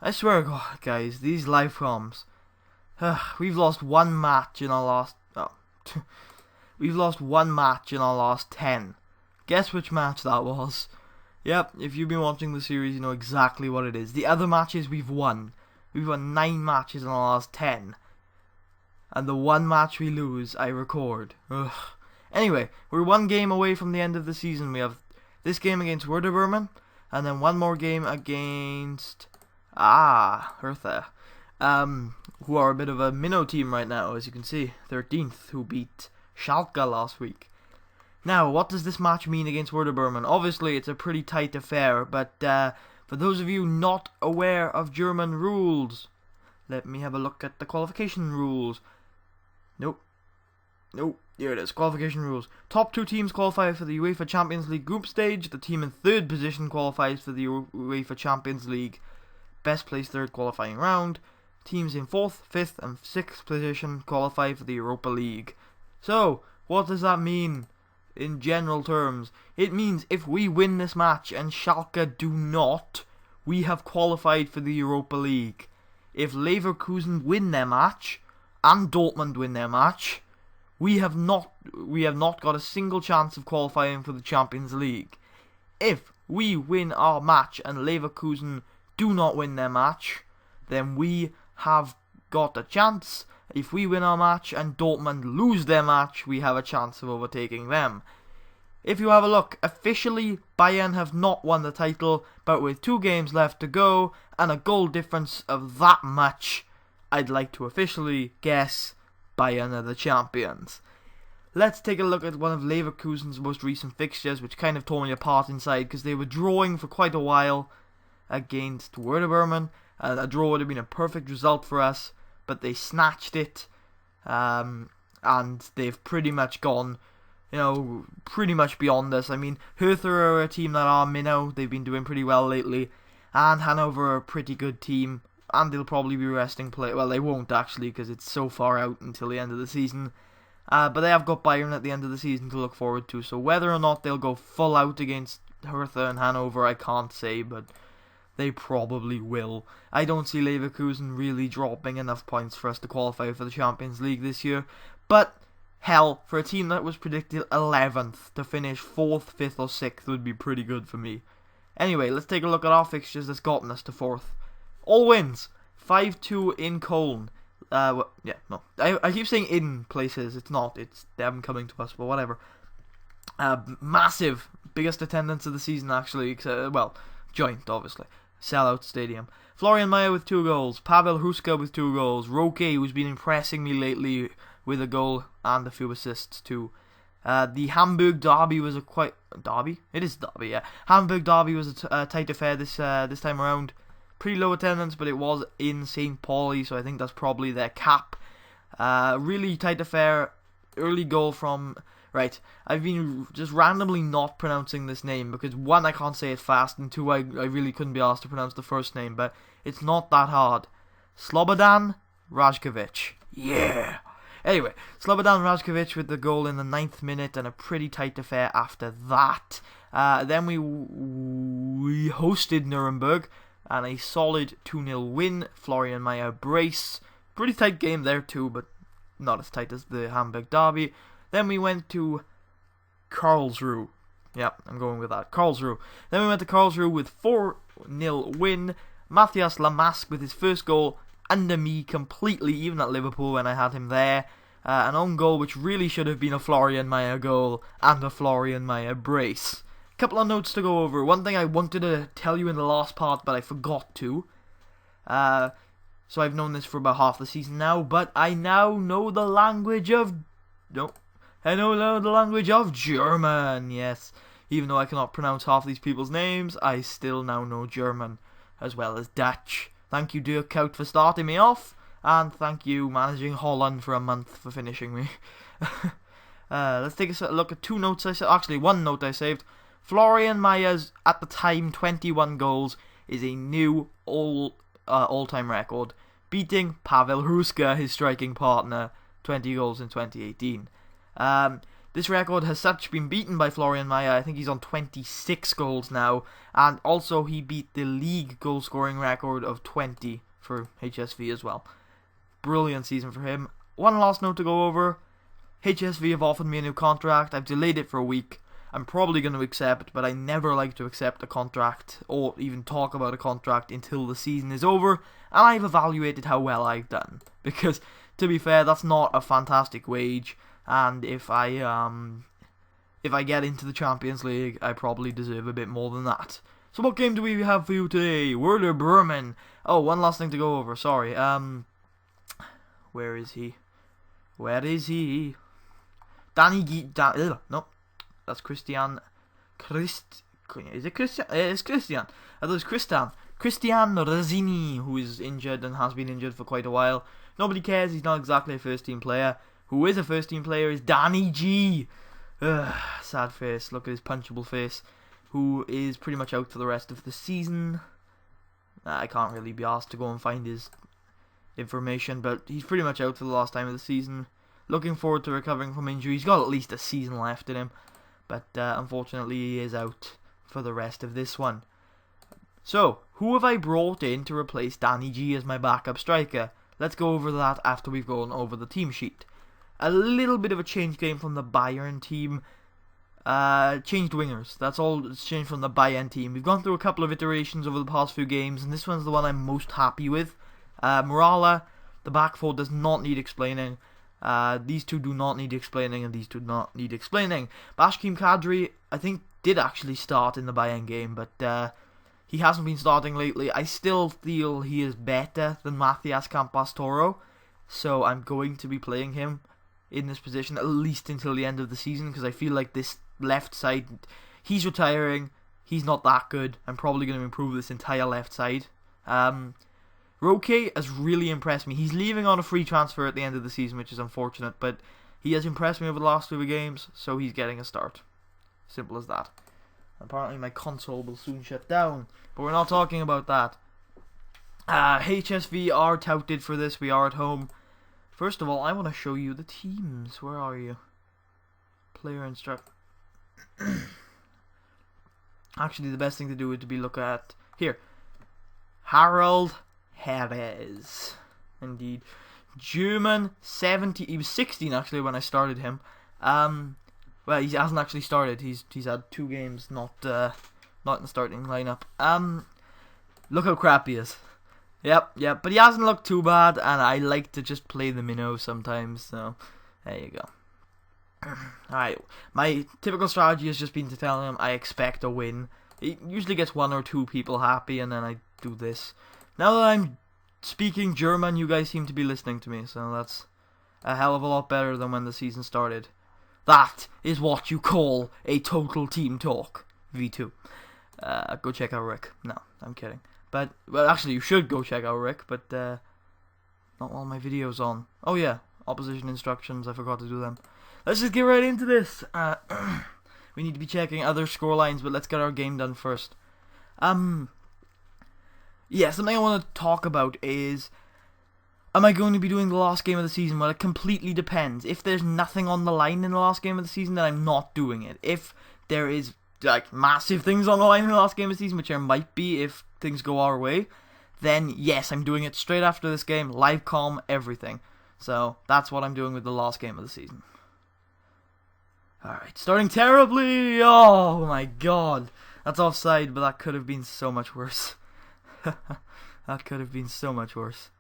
I swear to God, guys, these live comms. We've lost one match in our last... Oh, we've lost one match in our last 10. Guess which match that was? Yep, if you've been watching the series, you know exactly what it is. The other matches we've won. We've won 9 matches in our last 10. And the one match we lose, I record. Ugh. Anyway, we're one game away from the end of the season. We have this game against Werder Bremen, and then one more game against... Hertha. Who are a bit of a minnow team right now, as you can see. 13th, who beat Schalke last week. Now, what does this match mean against Werder Bremen? Obviously, it's a pretty tight affair, but for those of you not aware of German rules, let me have a look at the qualification rules. Nope, here it is, qualification rules. Top 2 teams qualify for the UEFA Champions League group stage. The team in 3rd position qualifies for the UEFA Champions League best placed 3rd qualifying round. Teams in 4th, 5th and 6th position qualify for the Europa League. So, what does that mean in general terms? It means if we win this match and Schalke do not, we have qualified for the Europa League. If Leverkusen win their match and Dortmund win their match, we have not got a single chance of qualifying for the Champions League. If we win our match and Leverkusen do not win their match, then we have got a chance. If we win our match and Dortmund lose their match, we have a chance of overtaking them. If you have a look, officially Bayern have not won the title, but with 2 games left to go and a goal difference of that much, I'd like to officially guess Bayern are the champions. Let's take a look at one of Leverkusen's most recent fixtures, which kind of tore me apart inside because they were drawing for quite a while against Werder Bremen. A draw would have been a perfect result for us, but they snatched it, and they've pretty much gone, pretty much beyond us. I mean, Hertha are a team that are minnow. They've been doing pretty well lately, and Hanover are a pretty good team, and they'll probably be resting play. Well, they won't actually, because it's so far out until the end of the season. But they have got Bayern at the end of the season to look forward to. So whether or not they'll go full out against Hertha and Hanover, I can't say, but they probably will. I don't see Leverkusen really dropping enough points for us to qualify for the Champions League this year. But hell, for a team that was predicted 11th to finish 4th, 5th or 6th would be pretty good for me. Anyway, let's take a look at our fixtures that's gotten us to 4th. All wins. 5-2 in Cologne. I keep saying in places. It's not. It's them coming to us, but whatever. Massive. Biggest attendance of the season, actually. Joint, obviously. Sellout stadium. Florian Mayer with 2 goals. Pavel Hruska with 2 goals. Roque, who's been impressing me lately with a goal and a few assists too. The Hamburg derby was a quite... Derby? It is derby, yeah. Hamburg derby was a tight affair this time around. Pretty low attendance, but it was in St. Pauli, so I think that's probably their cap. Really tight affair. Early goal from... Right, I've been just randomly not pronouncing this name, because 1, I can't say it fast, and 2, I really couldn't be asked to pronounce the first name, but it's not that hard. Slobodan Rajkovic. Yeah! Anyway, Slobodan Rajkovic with the goal in the 9th minute, and a pretty tight affair after that. Then we hosted Nuremberg, and a solid 2-0 win. Florian Mayer brace. Pretty tight game there too, but not as tight as the Hamburg derby. Then we went to Karlsruhe. Yeah, I'm going with that. Karlsruhe. Then we went to Karlsruhe with 4-0 win. Matthias Lamask with his first goal under me completely, even at Liverpool when I had him there. An own goal which really should have been a Florian Mayer goal and a Florian Mayer brace. Couple of notes to go over. One thing I wanted to tell you in the last part, but I forgot to. So I've known this for about half the season now, but I now know the language of... No. I know the language of German, yes. Even though I cannot pronounce half these people's names, I still now know German, as well as Dutch. Thank you, Dirk Kuyt, for starting me off, and thank you, managing Holland for a month, for finishing me. Let's take a look at 2 notes I saved. Actually, 1 note I saved. Florian Mayer's, at the time, 21 goals is a new all-time record, beating Pavel Hruska, his striking partner, 20 goals in 2018. This record has such been beaten by Florian Mayer. I think he's on 26 goals now. And also he beat the league goal scoring record of 20 for HSV as well. Brilliant season for him. One last note to go over. HSV have offered me a new contract. I've delayed it for a week. I'm probably going to accept, but I never like to accept a contract or even talk about a contract until the season is over and I've evaluated how well I've done. Because, to be fair, that's not a fantastic wage, and if I get into the Champions League, I probably deserve a bit more than that. So what game do we have for you today? Werder Bremen. Oh, one last thing to go over, sorry. Where is he? Where is he? No. That's Christian. Is it Christian? It's Christian. I thought it was Christian. Christian Razzini, who is injured and has been injured for quite a while. Nobody cares. He's not exactly a first-team player. Who is a first-team player is Danny G. Sad face. Look at his punchable face. Who is pretty much out for the rest of the season. I can't really be asked to go and find his information, but he's pretty much out for the last time of the season. Looking forward to recovering from injury. He's got at least a season left in him. But unfortunately he is out for the rest of this one. So, who have I brought in to replace Danny G as my backup striker? Let's go over that after we've gone over the team sheet. A little bit of a change game from the Bayern team. Changed wingers. That's all it's changed from the Bayern team. We've gone through a couple of iterations over the past few games, and this one's the one I'm most happy with. Morala, the back four does not need explaining. These two do not need explaining, and these do not need explaining. Bashkim Kadri, I think, did actually start in the Bayern game, but he hasn't been starting lately. I still feel he is better than Matthias Campastoro, so I'm going to be playing him in this position at least until the end of the season, because I feel like this left side, he's retiring, he's not that good. I'm probably going to improve this entire left side. Roque has really impressed me. He's leaving on a free transfer at the end of the season, which is unfortunate, but he has impressed me over the last 2 games, so he's getting a start. Simple as that. Apparently my console will soon shut down, but we're not talking about that. HSV are touted for this. We are at home. First of all, I want to show you the teams. Where are you? Player instruct. Actually, the best thing to do would be look at here. Harold Perez. Indeed. German, 70. He was 16 actually when I started him. Well, he hasn't actually started. He's had 2 games not in the starting lineup. Look how crap he is. Yep, but he hasn't looked too bad, and I like to just play the minnow sometimes, so there you go. Alright, my typical strategy has just been to tell him I expect a win. It usually gets 1 or 2 people happy, and then I do this. Now that I'm speaking German, you guys seem to be listening to me, so that's a hell of a lot better than when the season started. That is what you call a total team talk. V2. Go check out Rick. No, I'm kidding. But, well, actually, you should go check out Rick, but not all my videos on. Oh yeah, opposition instructions, I forgot to do them. Let's just get right into this. We need to be checking other scorelines, but let's get our game done first. Yeah, something I want to talk about is, am I going to be doing the last game of the season? Well, it completely depends. If there's nothing on the line in the last game of the season, then I'm not doing it. If there is, like, massive things on the line in the last game of the season, which there might be if things go our way, then yes, I'm doing it straight after this game, live comm, everything. So, that's what I'm doing with the last game of the season. Alright, starting terribly! Oh my god! That's offside, but that could have been so much worse. That could have been so much worse.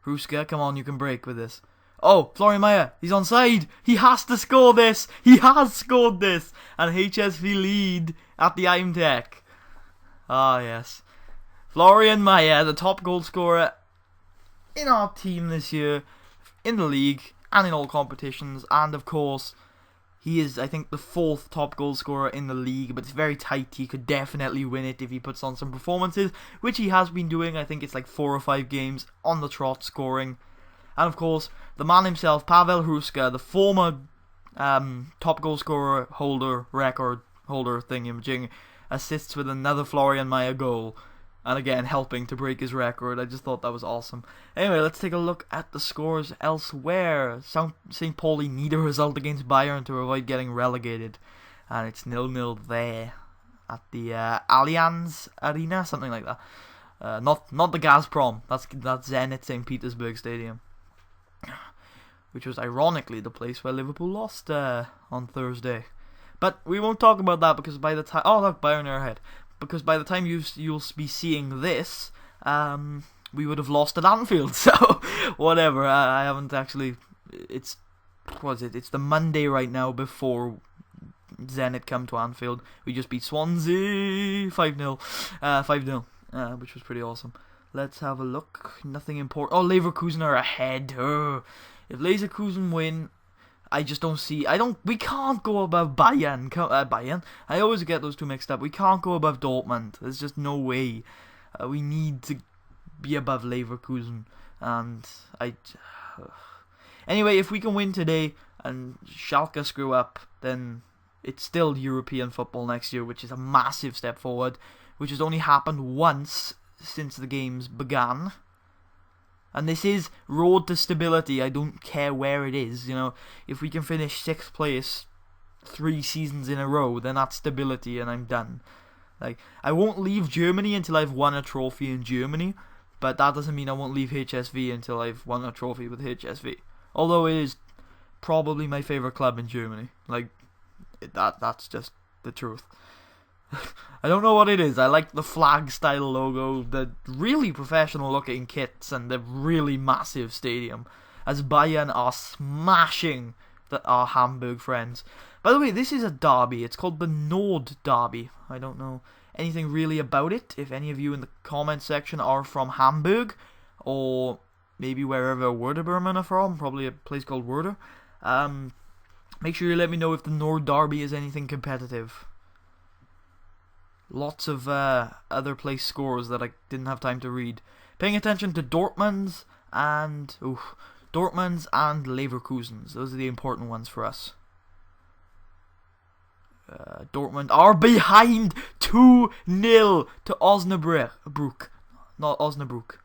Ruska, come on, you can break with this. Oh, Florian Mayer, he's onside. He has to score this. He has scored this. And HSV lead at the Imtech. Ah, yes. Florian Mayer, the top goal scorer in our team this year, in the league, and in all competitions. And, of course, he is, I think, the 4th top goal scorer in the league, but it's very tight. He could definitely win it if he puts on some performances, which he has been doing. I think it's like 4 or 5 games on the trot scoring. And, of course, the man himself, Pavel Hruska, the former top goal scorer record holder thingamajig, assists with another Florian Mayer goal. And again, helping to break his record. I just thought that was awesome. Anyway, let's take a look at the scores elsewhere. St. Pauli need a result against Bayern to avoid getting relegated. And it's 0-0 there at the Allianz Arena, something like that. Not the Gazprom. That's Zenit St. Petersburg Stadium, which was ironically the place where Liverpool lost on Thursday. But we won't talk about that because by the time... Oh, look, Bayern are ahead. Because by the time you'll be seeing this, we would have lost at Anfield. So, whatever. I haven't actually... It's the Monday right now before Zenit come to Anfield. We just beat Swansea 5-0. 5-0. Which was pretty awesome. Let's have a look. Nothing important. Oh, Leverkusen are ahead. If Leverkusen win, I just don't see... We can't go above Bayern. Bayern. I always get those two mixed up. We can't go above Dortmund. There's just no way. We need to be above Leverkusen. And anyway, if we can win today and Schalke screw up, then it's still European football next year, which is a massive step forward, which has only happened once since the games began. And this is road to stability. I don't care where it is. If we can finish 6th place 3 seasons in a row, then that's stability and I'm done. I won't leave Germany until I've won a trophy in Germany, but that doesn't mean I won't leave HSV until I've won a trophy with HSV. Although it is probably my favourite club in Germany. That's just the truth. I don't know what it is. I like the flag style logo, the really professional looking kits, and the really massive stadium, as Bayern are smashing our Hamburg friends. By the way, this is a derby. It's called the Nord Derby. I don't know anything really about it. If any of you in the comment section are from Hamburg, or maybe wherever Werder Bremen are from, probably a place called Werder, make sure you let me know if the Nord Derby is anything competitive. Lots of other place scores that I didn't have time to read. Paying attention to Dortmund's and Leverkusen's. Those are the important ones for us. Dortmund are behind 2-0 to Osnabrück. Not Osnabrück.